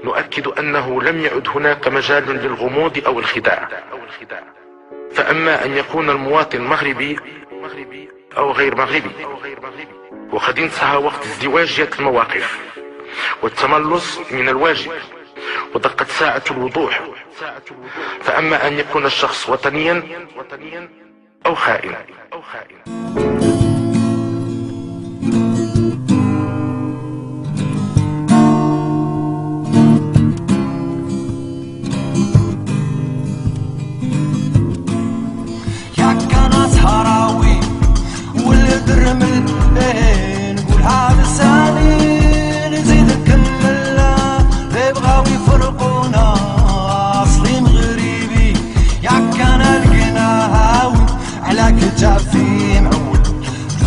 نؤكد أنه لم يعد هناك مجال للغموض أو الخداع، فأما أن يكون المواطن مغربي أو غير مغربي، وقد انتهى وقت ازدواجية المواقف والتملص من الواجب، ودقت ساعة الوضوح. فأما أن يكون الشخص وطنيا أو خائن. نقول هذا سالي نزيد نكمل لا بغاو يفرقونا اصلي مغربي ياك انا لقينا هاوي على كتافي معول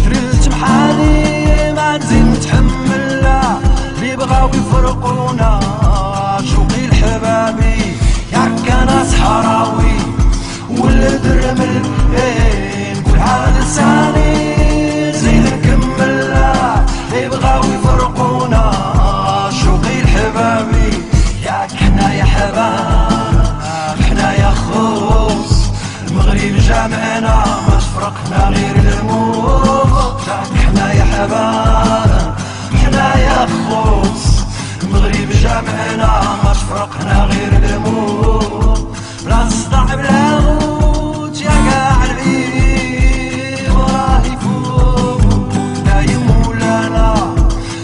درت بحالي ما نزيد نتحمل لا بغاو يفرقونا شوقي لحبابي ياك انا صحراوي ولد الرمل نقول هذا سالي بغاو يفرقونا شوقي لحبابي ياك حنا يا حباب حنا يا خوص المغرب جامعنا ما تفرقنا غير الموت ياك حنا يا حباب حنا يا خوص المغرب جامعنا ما تفرقنا غير الموت بلا صداع بلا موت يا قاع العيد وراه يفوت دايم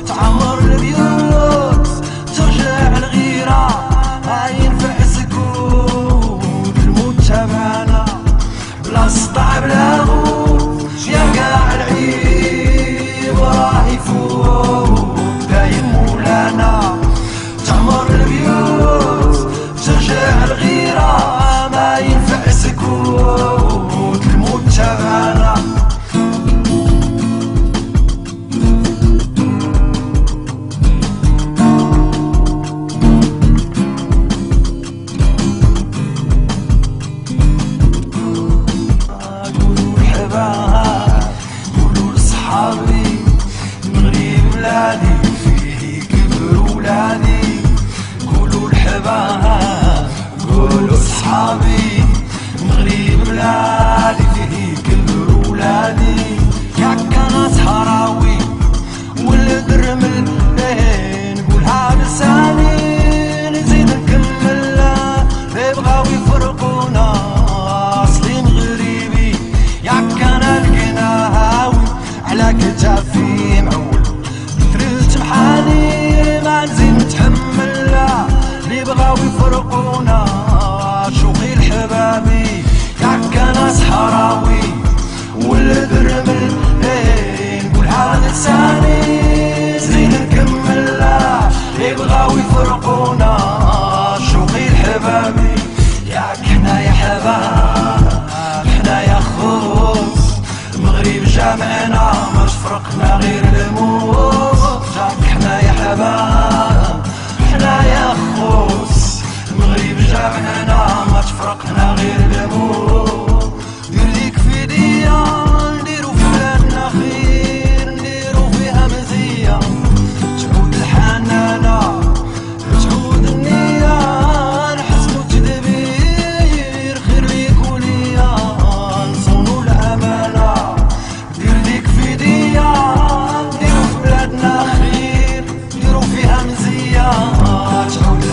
تعمر البيوت ترجع الغيرة ما ينفع سكوت الموت تبعنا بلا صداع بلا موت يا قاع العيب وراه يفوت دايم مولانا تعمر البيوت ترجع الغيرة ما ينفع سكوت الموت تبعنا قولوا لصحابي المغرب بلادي فيه كبر ولادي قولوا الحباب قولوا صحابي المغرب بلادي فيه كبر ولادي ياك انا صحراوي ولد الرمل نقول هذا سالي نزيد نكمل لا بغاو يفرقونا اصلي مغربي ياك انا لقينا هاوي على كتافي معول درت بحالي ما نزيد نتحمل اللي بغاو يفرقونا شوقي لحبابي ياك انا صحراوي ولد الرمل نقول هذا لساني زين نكمل اللي بغاو يفرقونا شوقي لحبابي ياك حنا يا حباب حنا يا خوص المغرب جامعنا ما تفرقنا غير الموت ياك حنا يا حباب حنا يا خوص المغرب جامعنا ما تفرقنا غير الموت دير ليك في ديا نديرو في بلادنا خير نديرو فيها مزية تعود الحنانة تعود النية نحسنو التدبير خير ليك وليا نصونو الأمانة دير ليك في ديا نديرو في بلادنا خير نديرو فيها مزية تعود